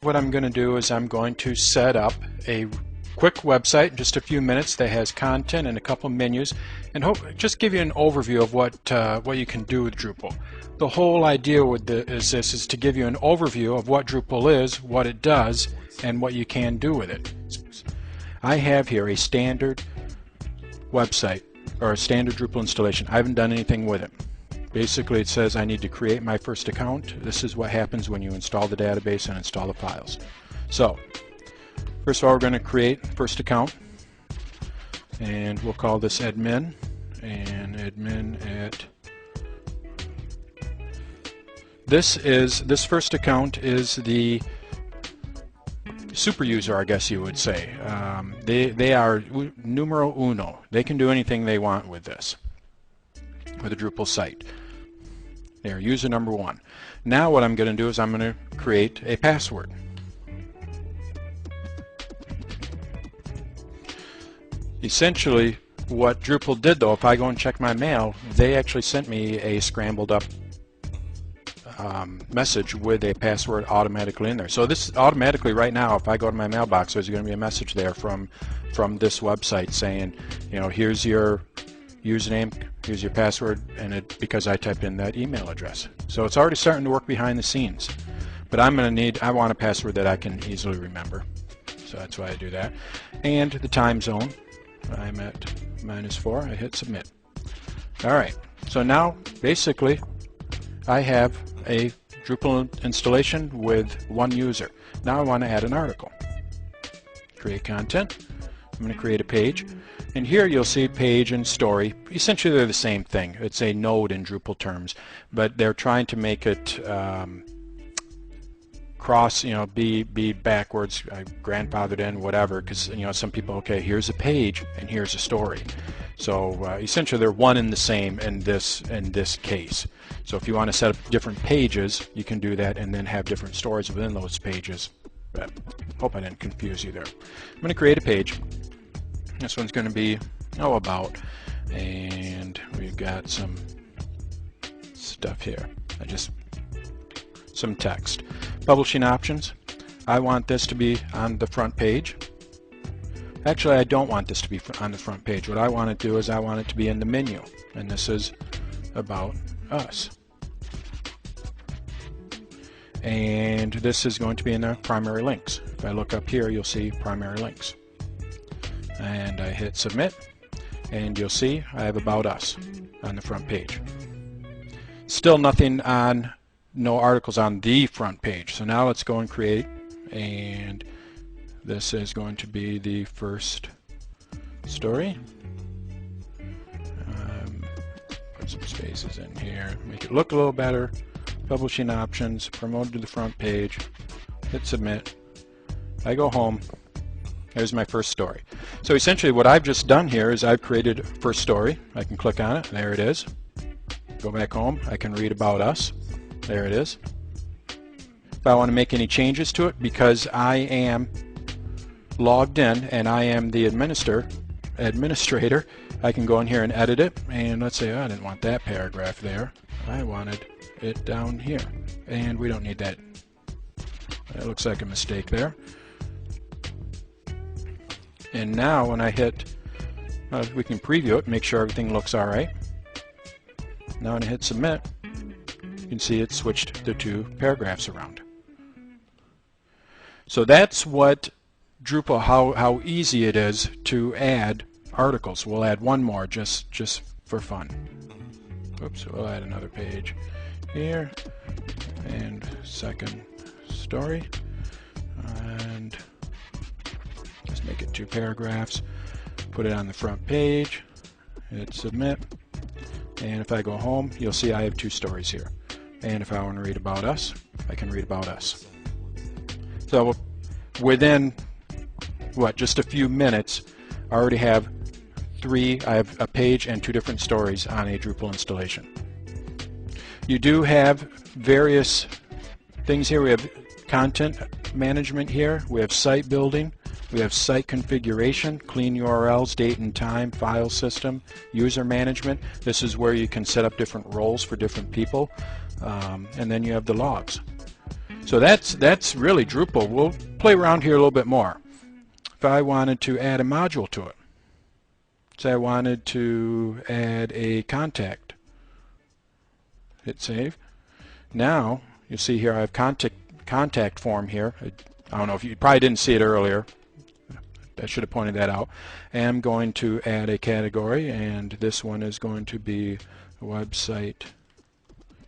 What I'm going to do is I'm going to set up a quick website in just a few minutes that has content and a couple menus, and just give you an overview of what you can do with Drupal. The whole idea with is to give you an overview of what Drupal is, what it does, and what you can do with it. I have here a standard website, or a standard Drupal installation. I haven't done anything with it. Basically, it says I need to create my first account. This is what happens when you install the database and install the files. So, first of all, we're going to create first account, and we'll call this admin, and admin at. This first account is the super user, I guess you would say. They are numero uno. They can do anything they want with this, with a Drupal site. They're user number one. Now what I'm going to do is I'm going to create a password. Essentially, what Drupal did, though, if I go and check my mail, they actually sent me a scrambled up message with a password automatically in there. So this automatically right now, if I go to my mailbox, there's going to be a message there from this website saying, you know, here's your username, here's your password, and because I typed in that email address. So it's already starting to work behind the scenes. But I want a password that I can easily remember. So that's why I do that. And the time zone, I'm at -4, I hit submit. Alright, so now basically I have a Drupal installation with one user. Now I want to add an article. Create content. I'm going to create a page. And here you'll see page and story. Essentially they're the same thing. It's a node in Drupal terms, but they're trying to make it cross, you know, be backwards, grandfathered in, whatever, because, you know, some people, okay, here's a page and here's a story. So essentially they're one and the same in this case. So if you want to set up different pages, you can do that and then have different stories within those pages. But hope I didn't confuse you there. I'm going to create a page. This one's going to be about, and we've got some stuff here. Some text. Publishing options. I want this to be on the front page. Actually, I don't want this to be on the front page. What I want to do is I want it to be in the menu, and this is about us. And this is going to be in the primary links. If I look up here, you'll see primary links. And I hit submit, and you'll see I have about us on the front page. Still nothing on, no articles on the front page. So now let's go and create, and this is going to be the first story. Put some spaces in here, make it look a little better. Publishing options, promote to the front page, hit submit. I go home. There's my first story. So essentially what I've just done here is I've created a first story. I can click on it. There it is. Go back home. I can read about us. There it is. If I want to make any changes to it, because I am logged in and I am the administrator, I can go in here and edit it. And let's say, oh, I didn't want that paragraph there. I wanted it down here. And we don't need that. That looks like a mistake there. And now when I hit, we can preview it, make sure everything looks alright. Now when I hit submit, you can see it switched the two paragraphs around. So that's what Drupal, how easy it is to add articles. We'll add one more just for fun. Oops, we'll add another page here, and second story, and just make it 2 paragraphs, put it on the front page, hit submit, and if I go home, you'll see I have 2 stories here. And if I want to read about us, I can read about us. So within, just a few minutes, I already have I have a page and 2 different stories on a Drupal installation. You do have various things here. We have content management here, we have site building, we have site configuration, clean URLs, date and time, file system, user management. This is where you can set up different roles for different people, and then you have the logs. So that's really Drupal. We'll play around here a little bit more. If I wanted to add a module to it, say I wanted to add a contact, hit save. Now you see here I have contact form here. I don't know if you probably didn't see it earlier. I should have pointed that out. I'm going to add a category, and this one is going to be website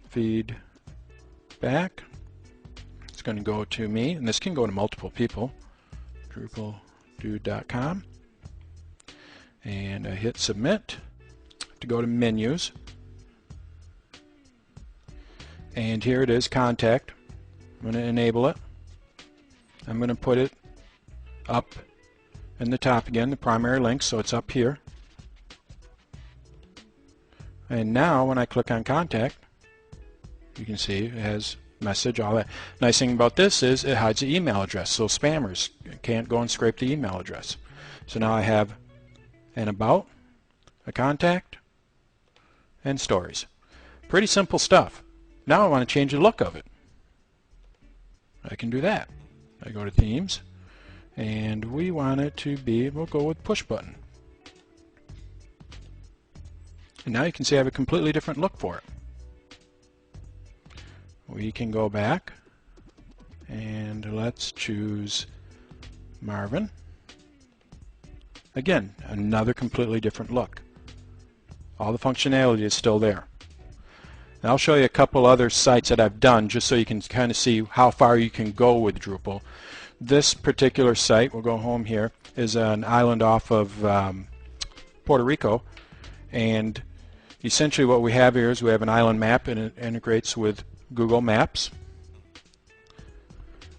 feedback. It's going to go to me, and this can go to multiple people. DrupalDude.com, and I hit submit to go to menus, and here it is, contact. I'm going to enable it. I'm going to put it up in the top again, the primary link, so it's up here. And now when I click on contact, you can see it has message, all that. Nice thing about this is it hides the email address, so spammers can't go and scrape the email address. So now I have an about, a contact, and stories. Pretty simple stuff. Now I want to change the look of it. I can do that. I go to themes, and we want it to be, we'll go with push button. And now you can see I have a completely different look for it. We can go back and let's choose Marvin. Again, another completely different look. All the functionality is still there. And I'll show you a couple other sites that I've done just so you can kind of see how far you can go with Drupal. This particular site, we'll go home here, is an island off of Puerto Rico, and essentially what we have here is we have an island map, and it integrates with Google Maps.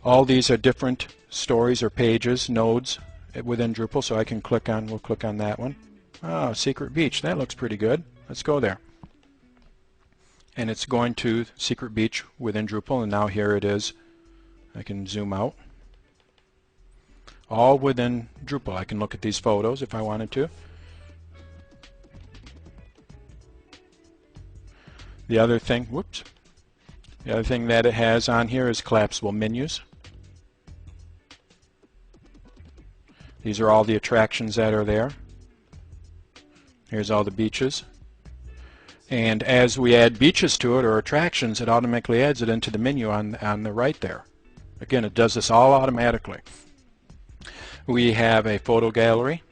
All these are different stories or pages, nodes within Drupal, so I can click on, we'll click on that one. Oh, Secret Beach, that looks pretty good. Let's go there. And it's going to Secret Beach within Drupal, and now here it is. I can zoom out. All within Drupal. I can look at these photos if I wanted to. The other thing, whoops. The other thing that it has on here is collapsible menus. These are all the attractions that are there. Here's all the beaches. And as we add beaches to it or attractions, it automatically adds it into the menu on the right there. Again, it does this all automatically. We have a photo gallery.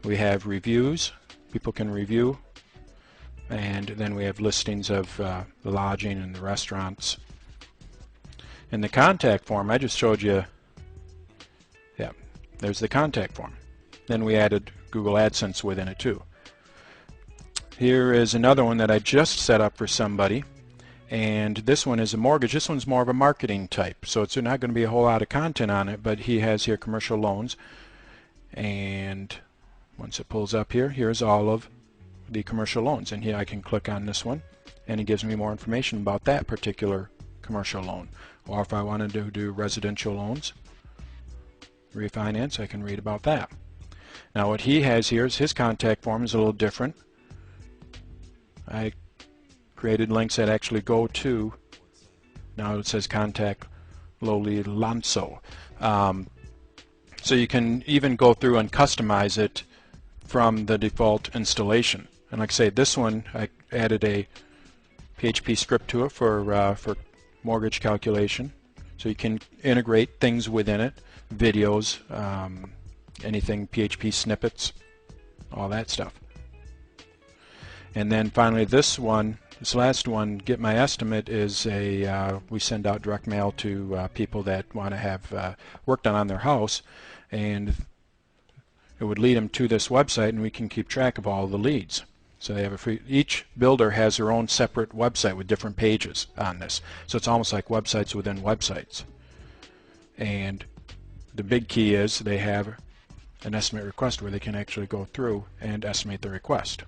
We have reviews. People can review. And then we have listings of the lodging and the restaurants. In the contact form, I just showed you, yeah, there's the contact form. Then we added Google AdSense within it too. Here is another one that I just set up for somebody, and this one is a mortgage. This one's more of a marketing type, so it's not going to be a whole lot of content on it, but he has here commercial loans, and once it pulls up here, here's all of the commercial loans, and here I can click on this one, and it gives me more information about that particular commercial loan. Or if I wanted to do residential loans, refinance, I can read about that. Now what he has here is his contact form is a little different. I created links that actually go to, now it says contact Loli Lanzo. So you can even go through and customize it from the default installation. And like I say, this one I added a PHP script to it for mortgage calculation. So you can integrate things within it, videos, anything, PHP snippets, all that stuff. And then finally this one, this last one, Get My Estimate, is a, we send out direct mail to people that want to have work done on their house, and it would lead them to this website, and we can keep track of all the leads. So they have a free, each builder has their own separate website with different pages on this. So it's almost like websites within websites. And the big key is they have an estimate request where they can actually go through and estimate the request.